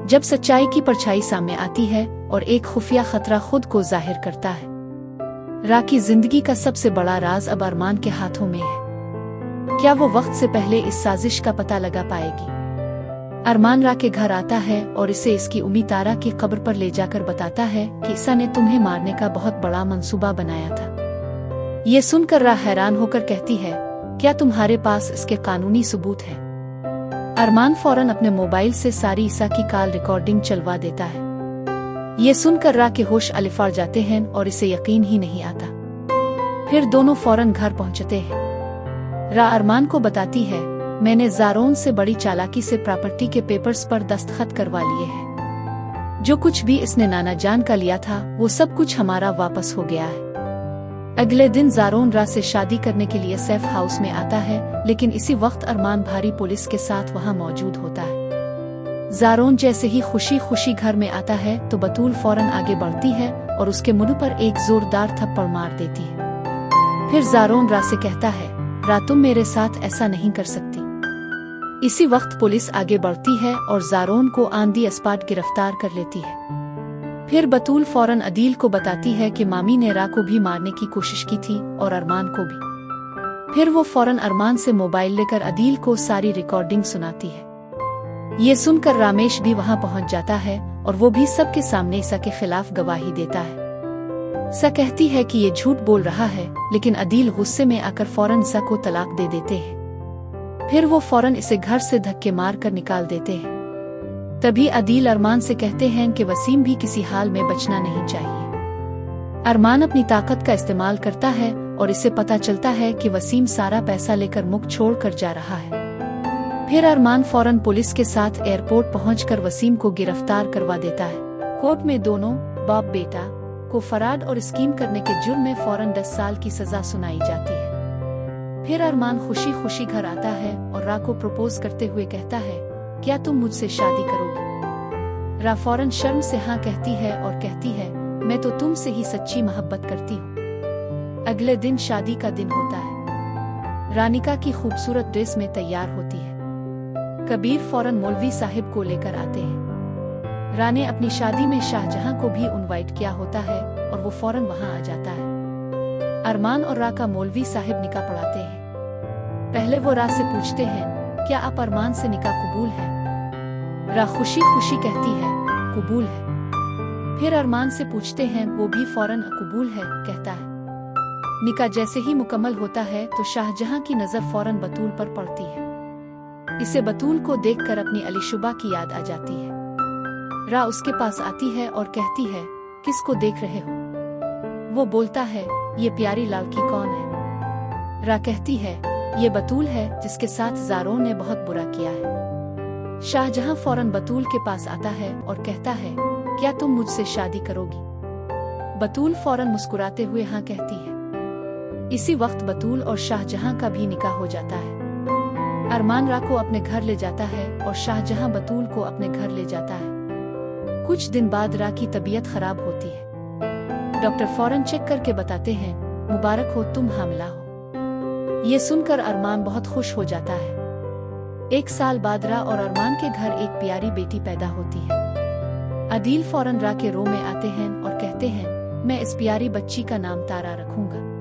जब सच्चाई की परछाई सामने आती है और एक खुफिया खतरा खुद को जाहिर करता है। रा की जिंदगी का सबसे बड़ा राज अब अरमान के हाथों में है। क्या वो वक्त से पहले इस साजिश का पता लगा पाएगी? अरमान रा के घर आता है और इसे इसकी उम्मी तारा की कब्र पर ले जाकर बताता है कि ईसा ने तुम्हें मारने का बहुत बड़ा मंसूबा बनाया था। ये सुनकर रा हैरान होकर कहती है, क्या तुम्हारे पास इसके कानूनी सबूत है? अरमान फौरन अपने मोबाइल से सारी ईसा की कॉल रिकॉर्डिंग चलवा देता है। ये सुनकर रा के होश अलिफाड़ जाते हैं और इसे यकीन ही नहीं आता। फिर दोनों फौरन घर पहुंचते हैं। रा अरमान को बताती है, मैंने ज़ारोन से बड़ी चालाकी से प्रॉपर्टी के पेपर्स पर दस्तखत करवा लिए हैं। जो कुछ भी इसने नाना जान का लिया था वो सब कुछ हमारा वापस हो गया है। अगले दिन ज़ारोन रा से शादी करने के लिए सेफ हाउस में आता है, लेकिन इसी वक्त अरमान भारी पुलिस के साथ वहां मौजूद होता है। ज़ारोन जैसे ही खुशी खुशी घर में आता है तो बतूल फौरन आगे बढ़ती है और उसके मुंह पर एक जोरदार थप्पड़ मार देती है। फिर ज़ारोन रा से कहता है, रा तुम मेरे साथ ऐसा नहीं कर सकती। इसी वक्त पुलिस आगे बढ़ती है और ज़ारोन को ऑन दी स्पॉट गिरफ्तार कर लेती है। फिर बतूल फौरन अदील को बताती है कि मामी ने रा को भी मारने की कोशिश की थी और अरमान को भी। फिर वो फौरन अरमान से मोबाइल लेकर अदील को सारी रिकॉर्डिंग सुनाती है। ये सुनकर रामेश भी वहां पहुंच जाता है और वो भी सबके सामने ईसा के खिलाफ गवाही देता है। ईसा कहती है कि ये झूठ बोल रहा है, लेकिन अदील गुस्से में आकर फौरन ईसा को तलाक दे देते हैं। फिर वो फौरन इसे घर से धक्के मार कर निकाल देते हैं। तभी अदील अरमान से कहते हैं कि वसीम भी किसी हाल में बचना नहीं चाहिए। अरमान अपनी ताकत का इस्तेमाल करता है और इसे पता चलता है कि वसीम सारा पैसा लेकर मुख छोड़ कर जा रहा है। फिर अरमान फौरन पुलिस के साथ एयरपोर्ट पहुंचकर वसीम को गिरफ्तार करवा देता है। कोर्ट में दोनों बाप बेटा को फराड और स्कीम करने के जुर्म में फौरन 10 साल की सजा सुनाई जाती है। फिर अरमान खुशी खुशी घर आता है और रा को प्रपोज करते हुए कहता है, क्या तुम मुझसे शादी करोगी? रा फौरन शर्म से हाँ कहती है और कहती है, मैं तो तुमसे ही सच्ची मोहब्बत करती हूँ। अगले दिन शादी का दिन होता है। रानिका की खूबसूरत ड्रेस में तैयार होती है। कबीर फौरन मौलवी साहिब को लेकर आते हैं। रा ने अपनी शादी में शाहजहां को भी इनवाइट किया होता है और वो फौरन वहां आ जाता है। अरमान और रा का मौलवी साहिब निकाह पढ़ाते हैं। पहले वो रा से पूछते हैं, क्या आप अरमान से निकाह कबूल है? रा खुशी खुशी कहती है, कबूल है। फिर अरमान से पूछते हैं, वो भी फौरन कबूल है कहता है। निकाह जैसे ही मुकम्मल होता है तो शाहजहां की नजर फौरन बतूल पर पड़ती है। इसे बतूल को देखकर अपनी अलीशुबा की याद आ जाती है। रा उसके पास आती है और कहती है, किसको देख रहे हो? वो बोलता है, ये प्यारी लड़की कौन है? रा कहती है, ये बतूल है जिसके साथ ज़ारोन ने बहुत बुरा किया है। शाहजहां फौरन बतूल के पास आता है और कहता है, क्या तुम मुझसे शादी करोगी? बतूल फौरन मुस्कुराते हुए हाँ कहती है। इसी वक्त बतूल और शाहजहां का भी निकाह हो जाता है। अरमान रा को अपने घर ले जाता है और शाहजहां बतूल को अपने घर ले जाता है। कुछ दिन बाद रा की तबीयत खराब होती है। डॉक्टर फौरन चेक करके बताते हैं, मुबारक हो, तुम हामिला हो। ये सुनकर अरमान बहुत खुश हो जाता है। 1 साल बाद रा और अरमान के घर एक प्यारी बेटी पैदा होती है। अदील फौरन रा के रो में आते हैं और कहते हैं, मैं इस प्यारी बच्ची का नाम तारा रखूंगा।